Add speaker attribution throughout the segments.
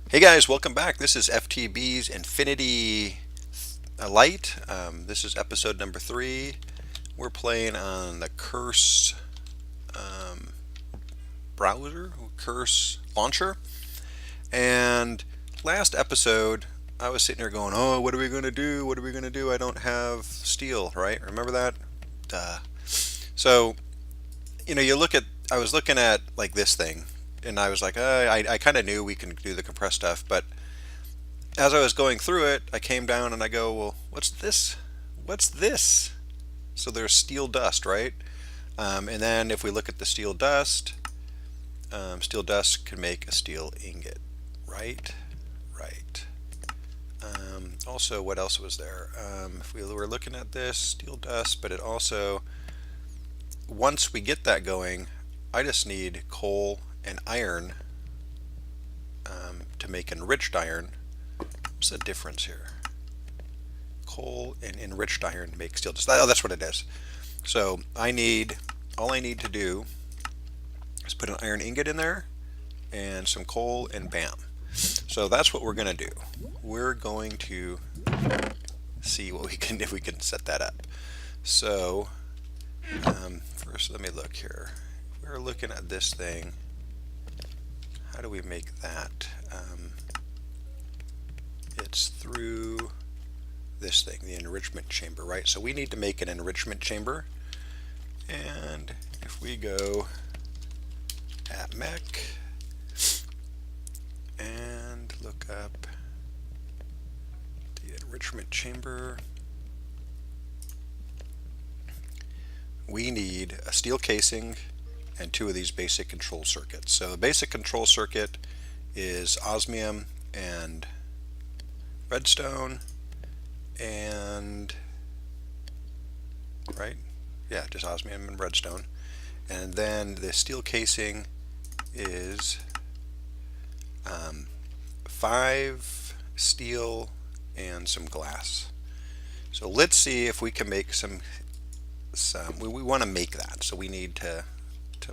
Speaker 1: Hey guys, welcome back. This is FTB's Infinity Lite. This is episode number 3. We're playing on the Curse um, browser, Curse launcher. And last episode, I was sitting here going, "Oh, what are we going to do? What are we going to do? I don't have steel, right? Remember that?" Duh. So, I was looking at like this thing, and I was like, I kind of knew we can do the compressed stuff, but as I was going through it, I came down and I go, well, what's this? What's this? So there's steel dust, right? And then if we look at the steel dust can make a steel ingot, right? Right. Also, what else was there? If we were looking at this, steel dust, but it also, once we get that going, I just need coal and iron to make enriched iron. What's the difference here? Coal and enriched iron make steel dust. Oh, that's what it is. So all I need to do is put an iron ingot in there and some coal and bam. So that's what we're going to do. We're going to see what we can, if we can set that up. So first let me look here. If we're looking at this thing, how do we make that? It's through this thing, the enrichment chamber, right? So we need to make an enrichment chamber. And if we go at mech and look up the enrichment chamber, we need a steel casing and 2 of these basic control circuits. So the basic control circuit is osmium and redstone, and right, yeah, just osmium and redstone. And then the steel casing is 5 steel and some glass. So let's see if we can make some we want to make that, so we need to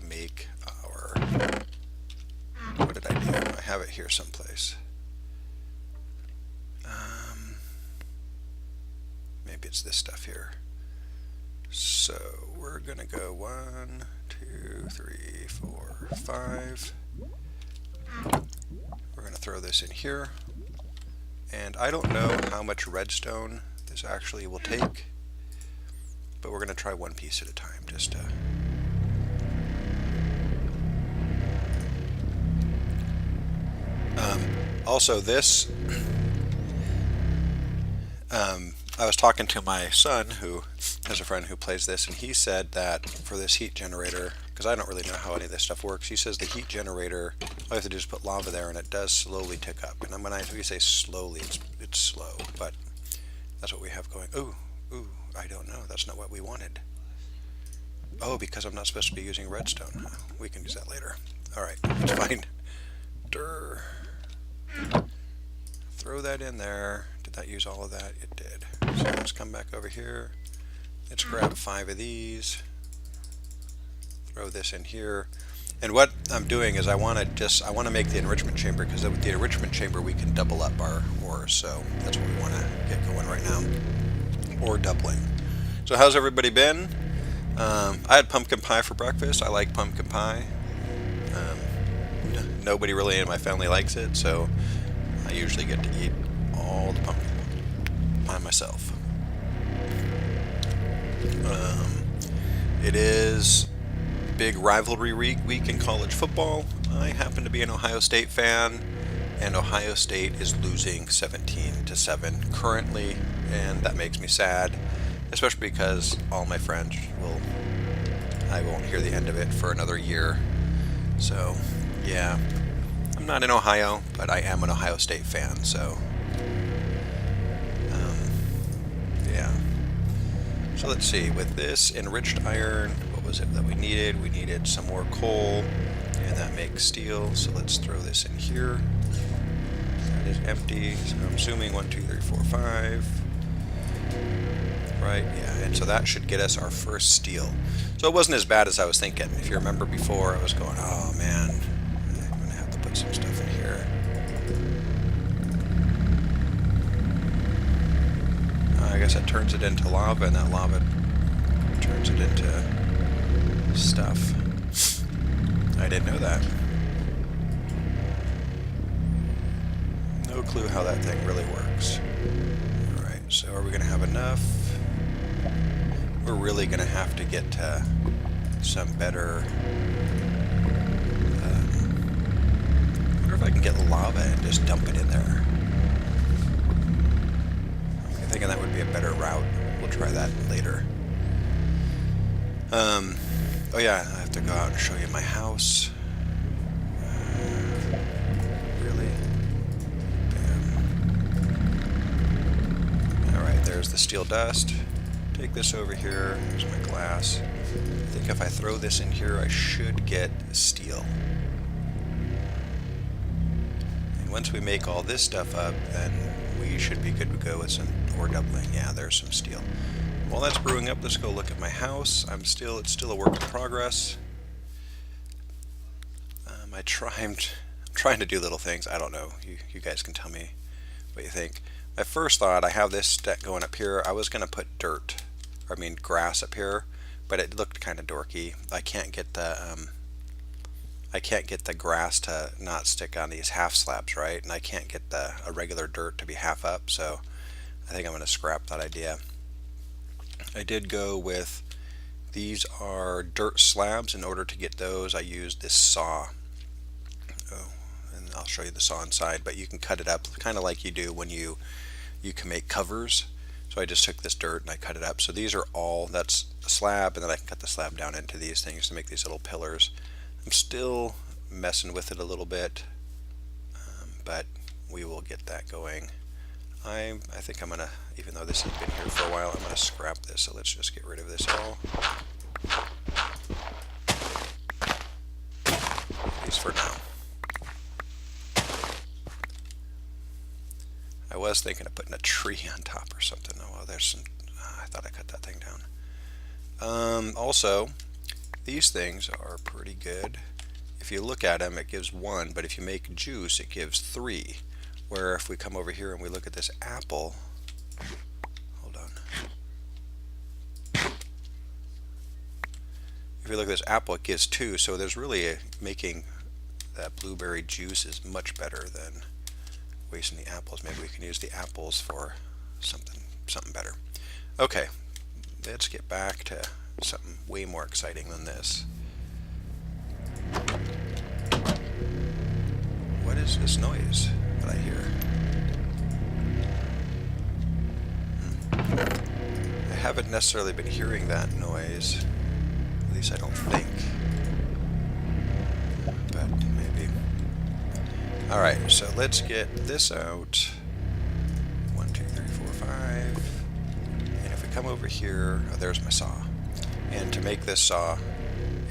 Speaker 1: make our, what did I do? I have it here someplace. Maybe it's this stuff here. So we're gonna go 1, 2, 3, 4, 5. We're gonna throw this in here, and I don't know how much redstone this actually will take, but we're gonna try one piece at a time just to. Also, this, I was talking to my son, who has a friend who plays this, and he said that for this heat generator, because I don't really know how any of this stuff works, he says the heat generator, all you have to do is put lava there, and it does slowly tick up. And when I say slowly, it's slow, but that's what we have going. Ooh, I don't know. That's not what we wanted. Oh, because I'm not supposed to be using redstone. We can use that later. All right, it's fine. Durr. Throw that in there. Did that use all of that? It did. So let's come back over here. Let's grab 5 of these. Throw this in here. And what I'm doing is I want to make the enrichment chamber, because with the enrichment chamber we can double up our ores. So that's what we want to get going right now. Ore doubling. So how's everybody been? I had pumpkin pie for breakfast. I like pumpkin pie. Nobody really in my family likes it, so I usually get to eat all the pumpkin by myself. It is big rivalry week in college football. I happen to be an Ohio State fan, and Ohio State is losing 17-7 currently, and that makes me sad, especially because all my friends I won't hear the end of it for another year. So, yeah. I'm not in Ohio, but I am an Ohio State fan, so yeah. So let's see, with this enriched iron, what was it that we needed? We needed some more coal, and that makes steel, so let's throw this in here. That is empty, so I'm assuming 1, 2, 3, 4, 5. Right, yeah, and so that should get us our first steel. So it wasn't as bad as I was thinking. If you remember before, I was going, oh man, I'm going to have to put some stuff in here. guess that turns it into lava, and that lava turns it into stuff. I didn't know that. No clue how that thing really works. Alright, so are we going to have enough? We're really going to have to get to some better... I wonder if I can get lava and just dump it in there. I'm thinking that would be a better route. We'll try that later. Oh yeah, I have to go out and show you my house. Really? Damn. Alright, there's the steel dust. Take this over here. Here's my glass. I think if I throw this in here, I should get steel. And once we make all this stuff up, then we should be good to go with some ore doubling. Yeah, there's some steel. While that's brewing up, let's go look at my house. It's still a work in progress. I'm trying to do little things. I don't know. You guys can tell me what you think. My first thought, I have this deck going up here. I was going to put grass up here, but it looked kind of dorky. I can't get the grass to not stick on these half slabs, right? And I can't get a regular dirt to be half up, so I think I'm going to scrap that idea. I did go with, these are dirt slabs. In order to get those, I used this saw. Oh, and I'll show you the saw inside, but you can cut it up kind of like you do when you can make covers. So I just took this dirt and I cut it up. So these are all, that's a slab, and then I can cut the slab down into these things to make these little pillars. I'm still messing with it a little bit, but we will get that going. I think I'm gonna, even though this has been here for a while, I'm gonna scrap this, so let's just get rid of this all. At least for now. I was thinking of putting a tree on top or something. Oh, well, there's some, I thought I cut that thing down. Also, these things are pretty good. If you look at them, it gives 1, but if you make juice, it gives 3. Where if we come over here and we look at this apple, hold on. If you look at this apple, it gives 2, so there's really making that blueberry juice is much better than wasting the apples. Maybe we can use the apples for something better. Okay, let's get back to something way more exciting than this. What is this noise that I hear? I haven't necessarily been hearing that noise. At least I don't think. But maybe. Alright, so let's get this out. 1, 2, 3, 4, 5. And if we come over here, oh, there's my saw. And to make this saw,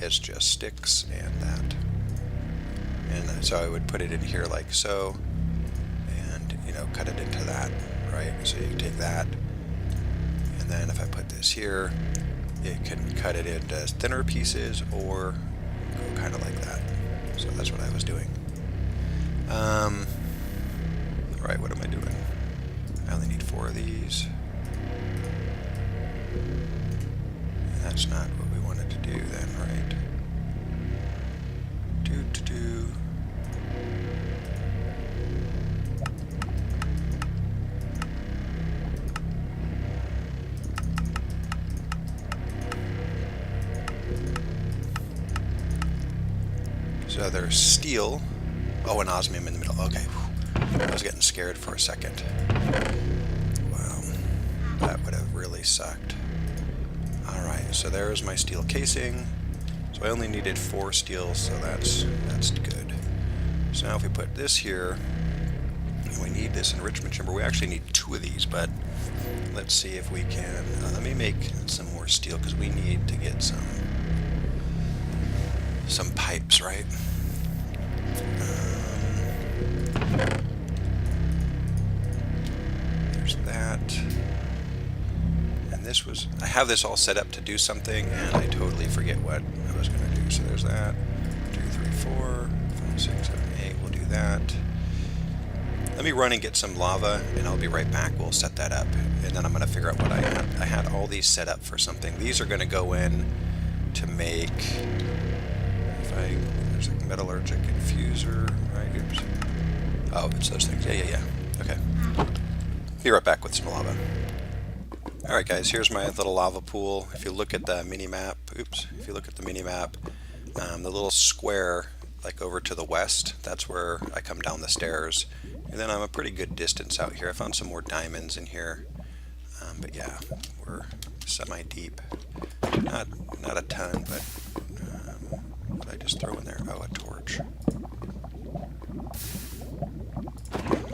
Speaker 1: it's just sticks and that. And so I would put it in here like so, and cut it into that, right? So you take that, and then if I put this here, it can cut it into thinner pieces or go kind of like that. So that's what I was doing. Alright, what am I doing? I only need 4 of these. That's not what we wanted to do then, right? Do. So there's steel. Oh, and osmium in the middle. Okay. I was getting scared for a second. Wow. That would have really sucked. Alright, so there's my steel casing. So I only needed 4 steel, so that's good. So now if we put this here, and we need this enrichment chamber. We actually need 2 of these, but let's see if we can. Let me make some more steel, because we need to get some pipes, right? There's that. And this was, I have this all set up to do something, and I totally forget what I was going to do. So there's that. 2, 3, 4, 5, 6, 7, 8. We'll do that. Let Let me run and get some lava, and I'll be right back. We'll set that up, and then I'm going to figure out what I had. I had all these set up for something. These are going to go in to make, there's a metallurgic infuser, right? Oops. Oh, it's those things. Yeah. Okay. Be right back with some lava. Alright guys, here's my little lava pool. If you look at the mini-map, if you look at the mini-map, the little square, like over to the west, that's where I come down the stairs. And then I'm a pretty good distance out here. I found some more diamonds in here. But yeah, we're semi-deep. Not a ton, but what did I just throw in there? Oh, a torch.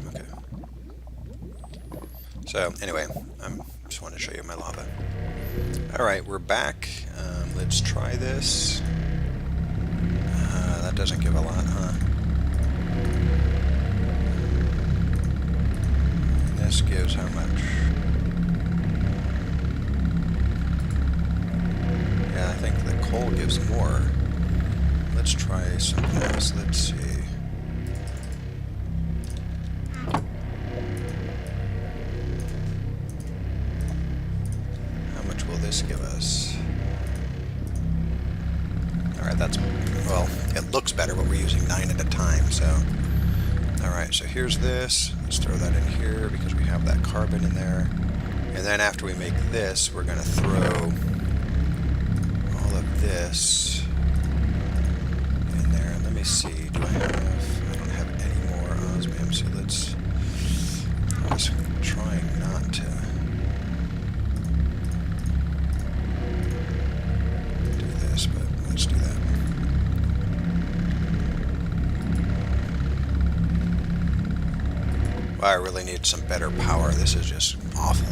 Speaker 1: Okay. So anyway, just want to show you my lava. Alright, we're back. Let's try this. That doesn't give a lot, huh? And this gives how much? Yeah, I think the coal gives more. Let's try something else. Let's see. This give us? Alright, well, it looks better, but we're using 9 at a time, so. Alright, so here's this. Let's throw that in here because we have that carbon in there. And then after we make this, we're going to throw all of this in there. Let me see, do I don't have any more osmium, so I was trying not to but let's do that. Well, I really need some better power. This is just awful.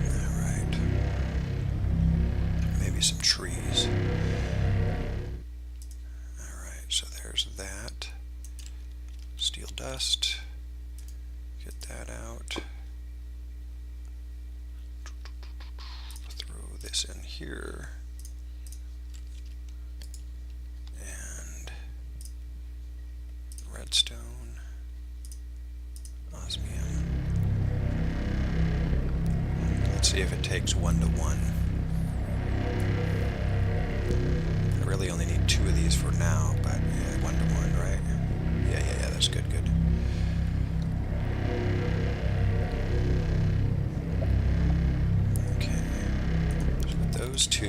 Speaker 1: Alright. Maybe some trees. Alright, so there's that. Steel dust. Get that out. This in here, and redstone, osmium. Let's see if it takes 1 to 1. I really only need 2 of these for now, but yeah, 1 to 1, right? Yeah, that's good. Those 2,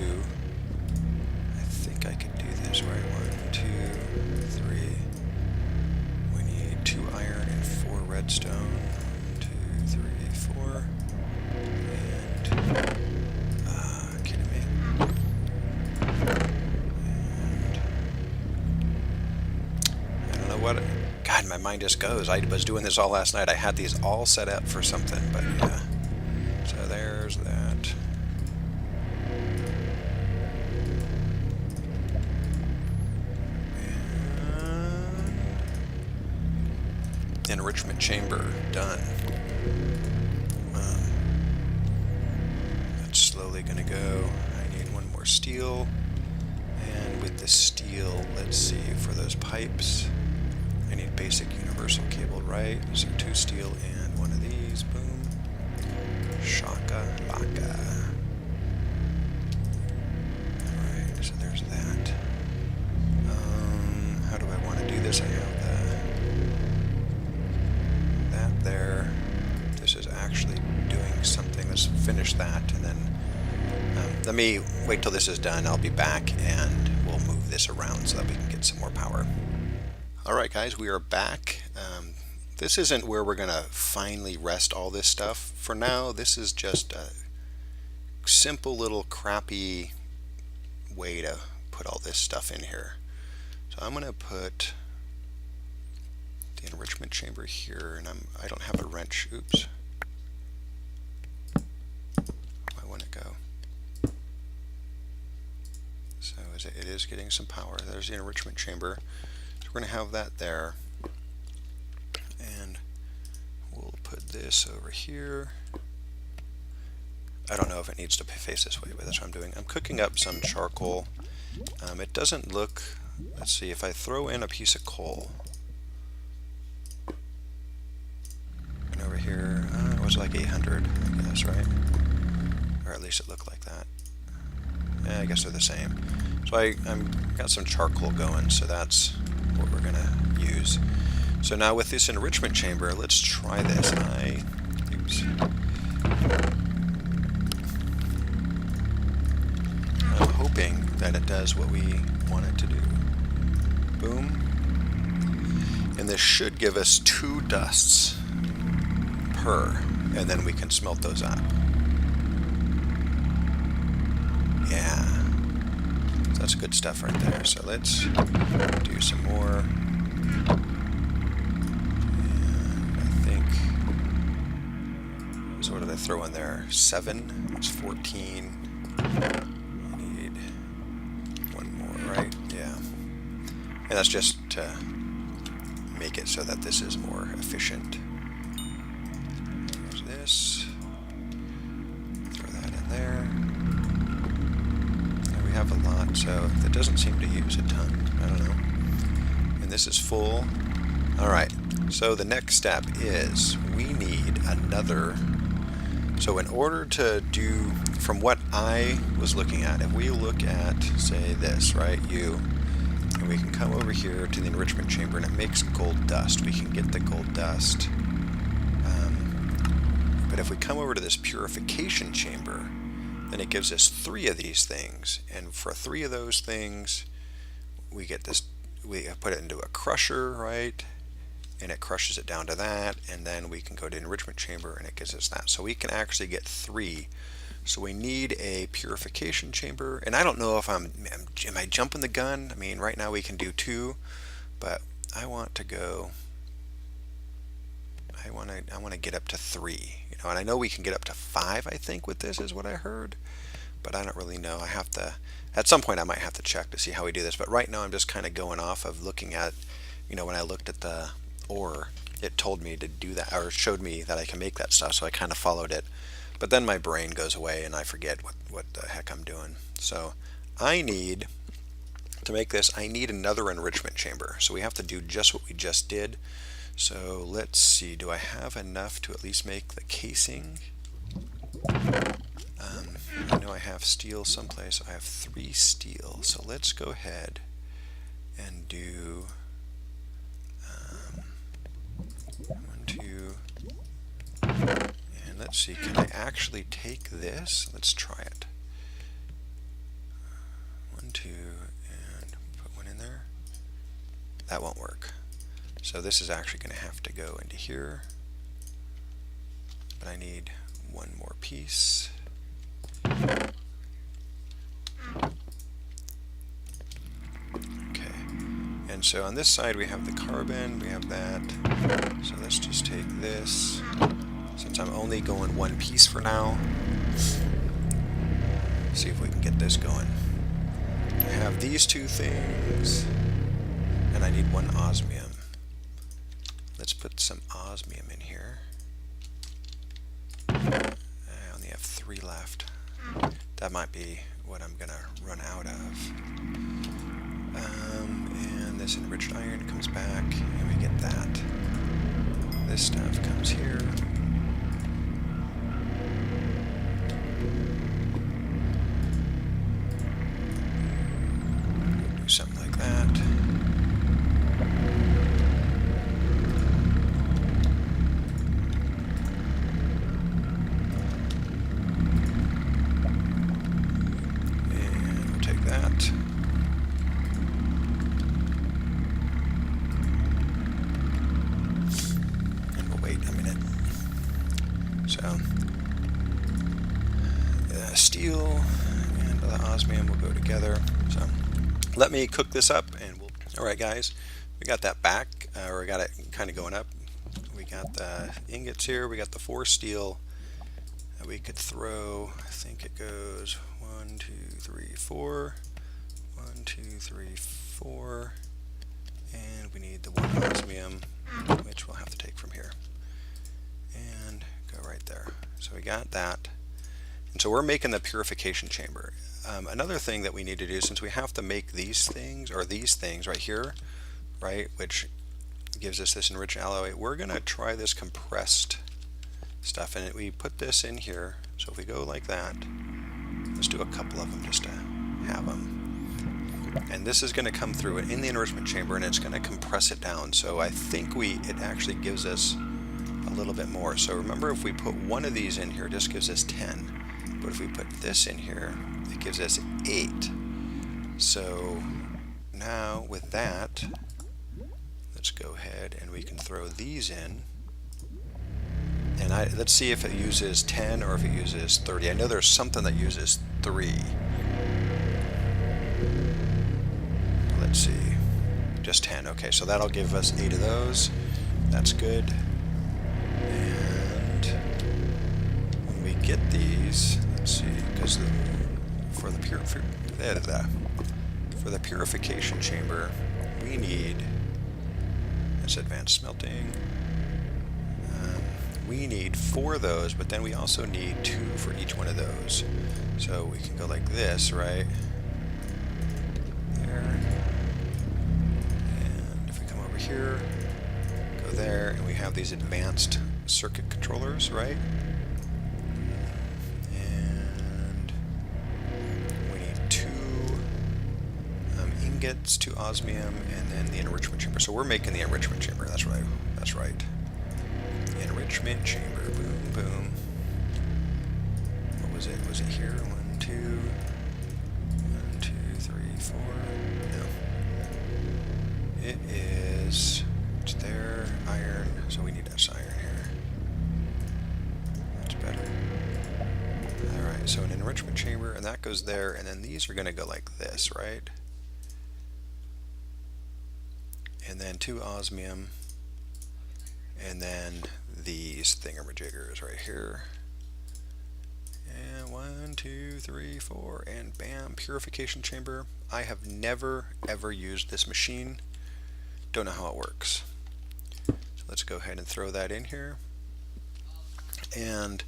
Speaker 1: I think I could do this right. 1, 2, 3. We need 2 iron and 4 redstone. 1, 2, 3, 4. And kidding me. And I don't know what. God, my mind just goes. I was doing this all last night. I had these all set up for something, but yeah. So there's that. Enrichment Chamber done. That's slowly going to go. I need 1 more steel. And with the steel, let's see, for those pipes, I need basic universal cable, right? So 2 steel and 1 of these. Boom. Shaka laka. Alright, so there's that. How do I want to do this? I have that there. This is actually doing something. Let's finish that, and then let me wait till this is done. I'll be back, and we'll move this around so that we can get some more power. Alright guys, we are back. This isn't where we're going to finally rest all this stuff. For now, this is just a simple little crappy way to put all this stuff in here. So I'm going to put the enrichment chamber here, and I don't have a wrench. Oops. I want to go. So it is getting some power. There's the enrichment chamber. So we're going to have that there. And we'll put this over here. I don't know if it needs to face this way, but that's what I'm doing. I'm cooking up some charcoal. It doesn't look, let's see, if I throw in a piece of coal, was like 800, I guess, right? Or at least it looked like that. Yeah, I guess they're the same. So I'm got some charcoal going, so that's what we're gonna use. So now with this enrichment chamber, let's try this. Oops. I'm hoping that it does what we want it to do. Boom. And this should give us 2 dusts per, and then we can smelt those up. Yeah. So that's good stuff right there. So let's do some more. And I think, so what did I throw in there? 7, that's 14. I need 1 more, right? Yeah. And that's just to make it so that this is more efficient. There's this. Throw that in there. And we have a lot, so that doesn't seem to use a ton. I don't know. And this is full. Alright, so the next step is we need another. So in order to do, from what I was looking at, if we look at, say, this, right, and we can come over here to the enrichment chamber and it makes gold dust. We can get the gold dust. But if we come over to this purification chamber, then it gives us 3 of these things. And for 3 of those things, we get this, we put it into a crusher, right? And it crushes it down to that. And then we can go to enrichment chamber and it gives us that. So we can actually get 3. So we need a purification chamber, and I don't know if am I jumping the gun? I mean, right now we can do 2, but I want to go. I want to get up to 3, and I know we can get up to 5. I think with this is what I heard, but I don't really know. I have to. At some point, I might have to check to see how we do this. But right now, I'm just kind of going off of looking at, when I looked at the ore, it told me to do that, or showed me that I can make that stuff. So I kind of followed it. But then my brain goes away and I forget what the heck I'm doing. So I need, to make this, I need another enrichment chamber. So we have to do just what we just did. So let's see, do I have enough to at least make the casing? I know I have steel someplace. I have 3 steel. So let's go ahead and do 1, 2... Let's see, can I actually take this? Let's try it. 1, 2, and put 1 in there. That won't work. So this is actually going to have to go into here. But I need 1 more piece. Okay. And so on this side we have the carbon, we have that. So let's just take this. Since I'm only going 1 piece for now, see if we can get this going. I have these 2 things, and I need 1 osmium. Let's put some osmium in here. I only have 3 left. That might be what I'm gonna run out of. And this enriched iron comes back, and we get that. This stuff comes here. Something like that. And we'll take that. And we'll wait a minute. So, steel and the osmium will go together. So, let me cook this up and we'll. Alright guys, we got that back, or we got it kind of going up. We got the ingots here, we got the 4 steel that we could throw. I think it goes 1, 2, 3, 4. 1, 2, 3, 4. And we need the 1 osmium, which we'll have to take from here. And go right there. So we got that. And so we're making the purification chamber. Another thing that we need to do, since we have to make these things right here, right, which gives us this enriched alloy, we're going to try this compressed stuff, and we put this in here. So if we go like that, let's do a couple of them just to have them. And this is going to come through in the enrichment chamber, and it's going to compress it down. So I think it actually gives us a little bit more. So remember, if we put one of these in here, it just gives us 10. But if we put this in here, it gives us 8. So now with that, let's go ahead and we can throw these in. And let's see if it uses 10 or if it uses 30. I know there's something that uses 3. Let's see. Just 10. Okay, so that'll give us 8 of those. That's good. And when we get these, let's see, because for the purification chamber, we need, that's advanced smelting. We need 4 of those, but then we also need 2 for each one of those. So we can go like this, right? There. And if we come over here, go there, and we have these advanced circuit controllers, right? And we need 2 ingots, 2 osmium, and then the enrichment chamber. So we're making the enrichment chamber. That's right. That's right. Enrichment chamber. Boom, boom. What was it? Was it here? 1, 2, 1, 2, 3, 4. No. It is. It's there. Iron. So we need this iron here. That's better. Alright, so an enrichment chamber, and that goes there, and then these are going to go like this, right? And then 2 osmium. And then these thingamajiggers right here. And 1, 2, 3, 4, and bam, purification chamber. I have never ever used this machine. Don't know how it works. So let's go ahead and throw that in here. And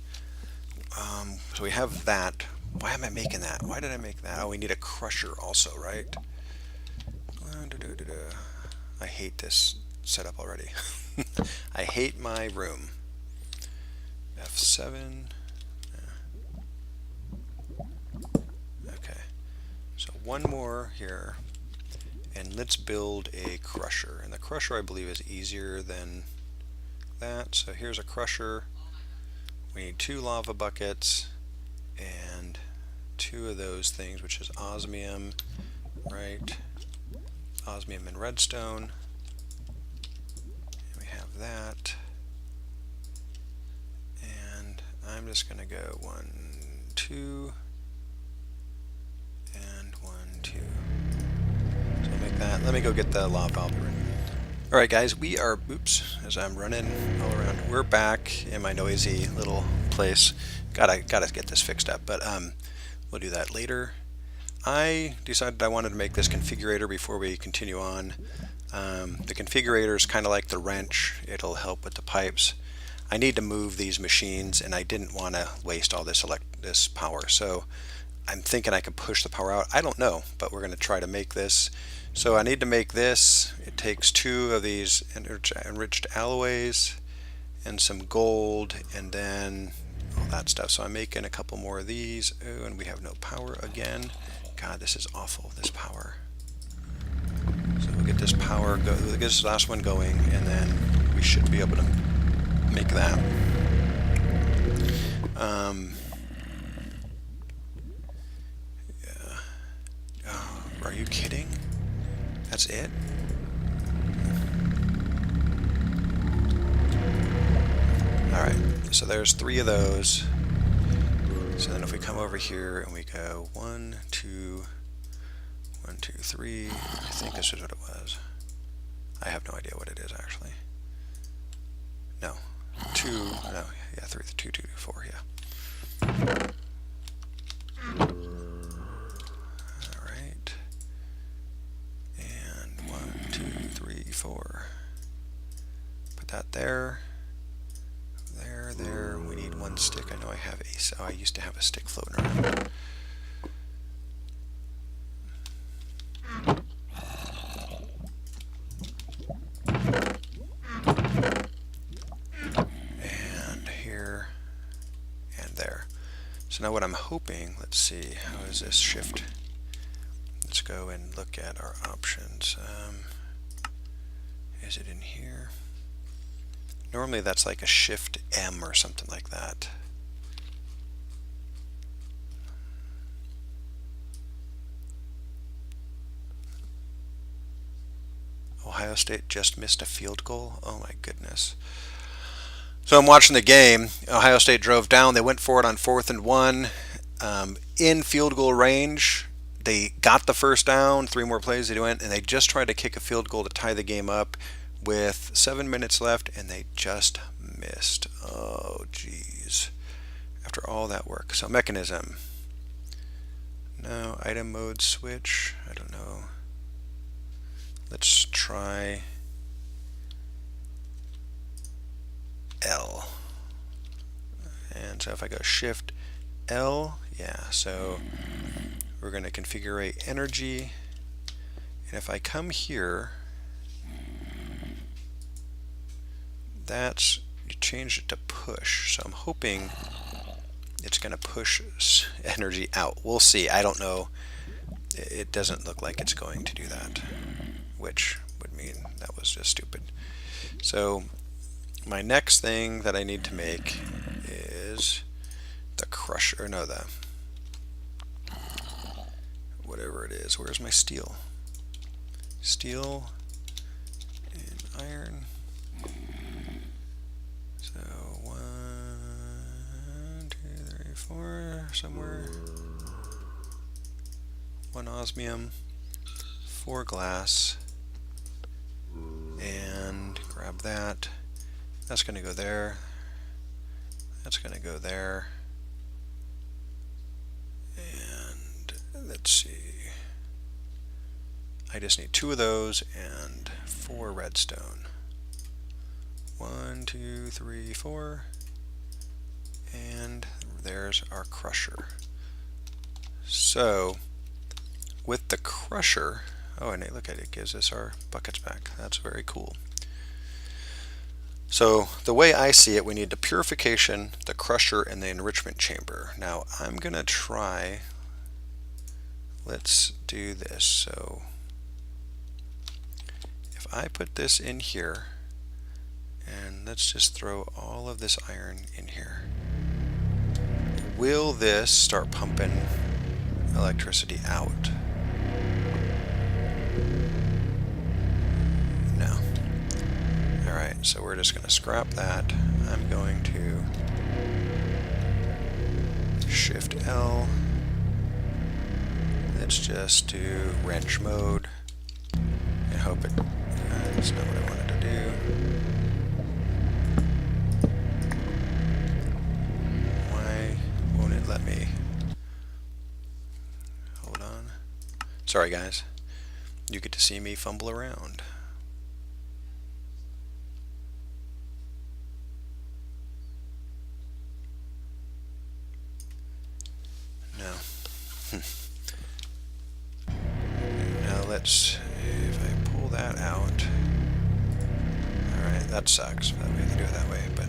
Speaker 1: so we have that. Why am I making that? Why did I make that? Oh, we need a crusher also, right? I hate this setup already. I hate my room. F7. Okay. So one more here. And let's build a crusher. And the crusher, I believe, is easier than that. So here's a crusher. We need 2 lava buckets and 2 of those things, which is osmium, right? Osmium and redstone. That, and I'm just going to go 1, 2, and 1, 2. So make that. Let me go get the lava. I'll be right back. All right, guys, we are. Oops, as I'm running all around, we're back in my noisy little place. Gotta get this fixed up, but we'll do that later. I decided I wanted to make this configurator before we continue on. The configurator is kind of like the wrench. It'll help with the pipes. I need to move these machines, and I didn't want to waste all this power. So I'm thinking I could push the power out. I don't know, but we're going to try to make this. So I need to make this. It takes 2 of these enriched alloys and some gold, and then all that stuff. So I'm making a couple more of these. Oh, and we have no power again. God, this is awful, this power. So we'll get this power, we'll get this last one going, and then we should be able to make that. Yeah. Oh, are you kidding? That's it? Alright, so there's 3 of those. So then if we come over here and we go 1, 2, 1, 2, 3, I think this is what it was. I have no idea what it is actually. No, 2, no, yeah, 3, 2, 2, 4, yeah. Alright. And 1, 2, 3, 4. Put that there. There. We need 1 stick. I know I have I used to have a stick floating around. And here. So now what I'm hoping, let's see, how is this shift? Let's go and look at our options. Is it in here? Normally that's like a shift M or something like that. Ohio State just missed a field goal. Oh my goodness. So I'm watching the game. Ohio State drove down. They went for it on 4th and 1. In field goal range. They got the first down. 3 more plays they went, and they just tried to kick a field goal to tie the game up with 7 minutes left, and they just missed. Oh, geez. After all that work. So Mechanism. No, item mode switch. I don't know. Let's try L. And so if I go Shift L, yeah, so we're going to configure energy. And if I come here, that's, you changed it to push. So I'm hoping it's going to push energy out. We'll see. I don't know. It doesn't look like it's going to do that, which would mean that was just stupid. So my next thing that I need to make is the crusher, no, the whatever it is. Where's my steel? Steel and iron. So 1, 2, 3, 4, somewhere. 1 osmium, 4 glass, and grab that. That's going to go there. That's going to go there. And let's see. I just need 2 of those and 4 redstone. 1, 2, 3, 4. And there's our crusher. So with the crusher, oh, and look at it, it gives us our buckets back. That's very cool. So the way I see it, we need the purification, the crusher, and the enrichment chamber. Now I'm going to try, let's do this. So if I put this in here, and let's just throw all of this iron in here, will this start pumping electricity out? No. Alright, so we're just going to scrap that. I'm going to Shift L. Let's just do wrench mode and hope it, that's not what I wanted to do. Why won't it let me? Hold on. Sorry guys. You get to see me fumble around. No. Now let's, if I pull that out. Alright, that sucks. But we have to do it that way. But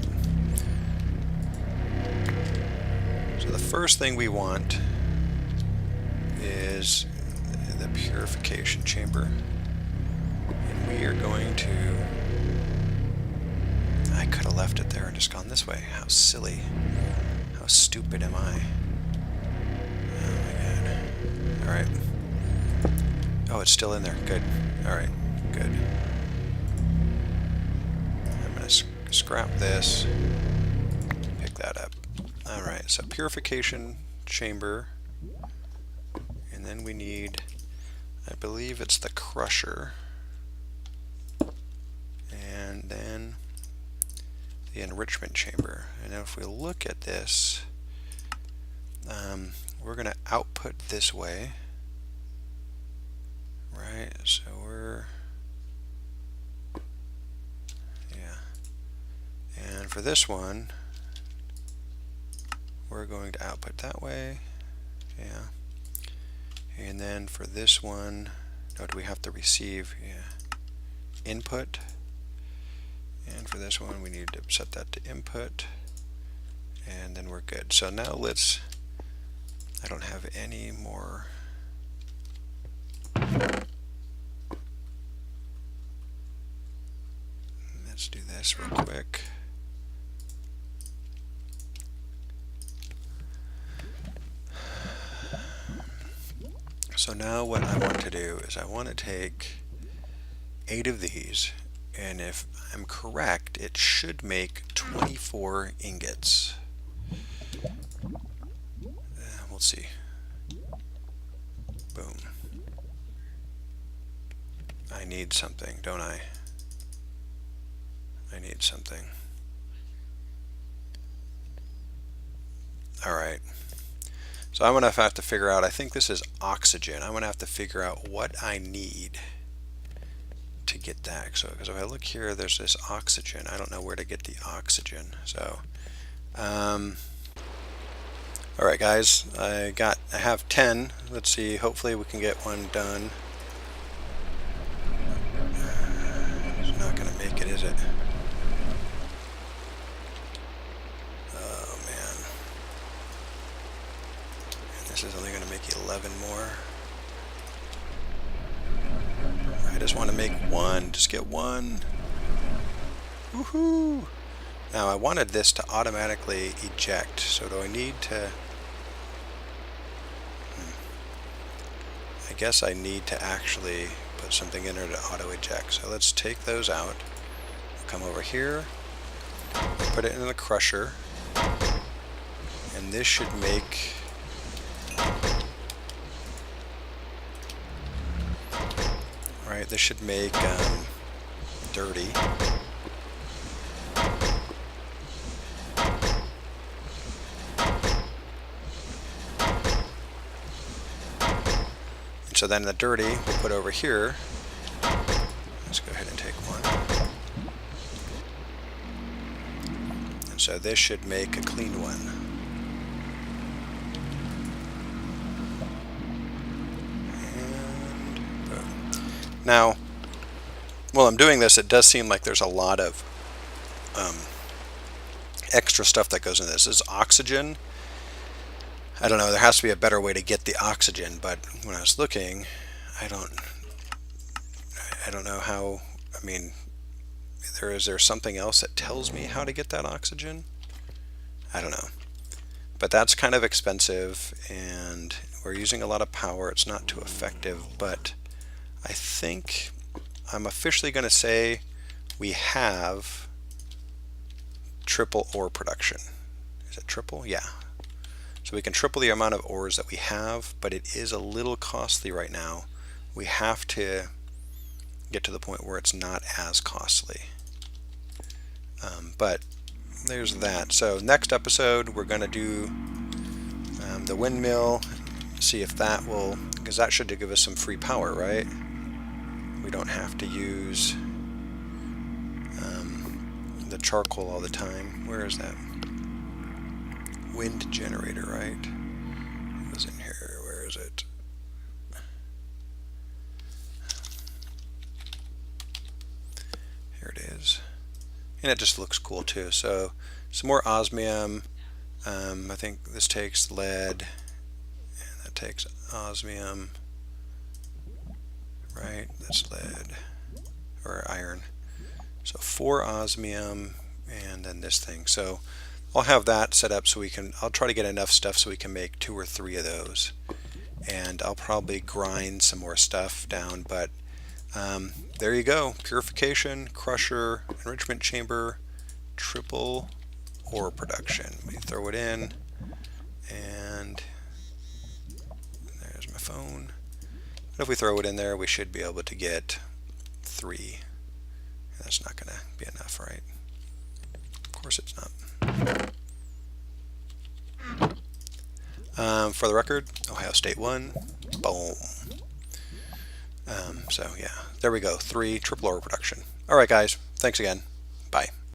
Speaker 1: so the first thing we want is the Purification Chamber, and we are going to, I could have left it there and just gone this way. How silly. How stupid am I? Oh my god. Alright. Oh, it's still in there. Good. Alright. Good. I'm going to scrap this. Pick that up. Alright, so Purification Chamber. And then we need, I believe it's the crusher, and then the enrichment chamber. And if we look at this, we're going to output this way, right? So we're, yeah. And for this one, we're going to output that way, yeah. And then for this one, no, do we have to receive? Yeah. Input. And for this one, we need to set that to input. And then we're good. So now let's I don't have any more. Let's do this real quick. So now what I want to do is I want to take 8 of these, and if I'm correct, it should make 24 ingots. We'll see. Boom. I need something, don't I? I need something. Alright. So I'm going to have to figure out, I think this is oxygen. I'm going to have to figure out what I need to get that. So, because if I look here, there's this oxygen. I don't know where to get the oxygen. So, alright guys, I have 10. Let's see, hopefully we can get one done. It's not going to make it, is it? Oh man. And this is only going to make 11 more. I just want to make one. Just get one. Woohoo! Now I wanted this to automatically eject, so do I need to... I guess I need to actually put something in there to auto eject. So let's take those out. Come over here, put it in the crusher, and this should make... Right, this should make dirty. And so then the dirty we'll put over here. Let's go ahead and take one. And so this should make a clean one. Now, while I'm doing this, it does seem like there's a lot of extra stuff that goes into this. This is oxygen. I don't know, there has to be a better way to get the oxygen, but when I was looking, I don't know how, I mean, is there something else that tells me how to get that oxygen? I don't know. But that's kind of expensive, and we're using a lot of power. It's not too effective, but I think I'm officially going to say we have triple ore production. Is it triple? Yeah. So we can triple the amount of ores that we have, but it is a little costly right now. We have to get to the point where it's not as costly. But there's that. So next episode we're going to do the windmill, see if that will, because that should give us some free power, right? We don't have to use the charcoal all the time. Where is that? Wind generator, right? It was in here. Where is it? Here it is. And it just looks cool too. So some more osmium. I think this takes lead, and that takes osmium. Right, that's lead or iron. So 4 osmium, and then this thing. So I'll have that set up so we can, I'll try to get enough stuff so we can make 2 or 3 of those. And I'll probably grind some more stuff down, but there you go. Purification, crusher, enrichment chamber, triple ore production. Let me throw it in, and there's my phone. If we throw it in there, we should be able to get 3. That's not going to be enough, right? Of course it's not. For the record, Ohio State won. Boom. So yeah, there we go. 3 triple ore production. All right, guys. Thanks again. Bye.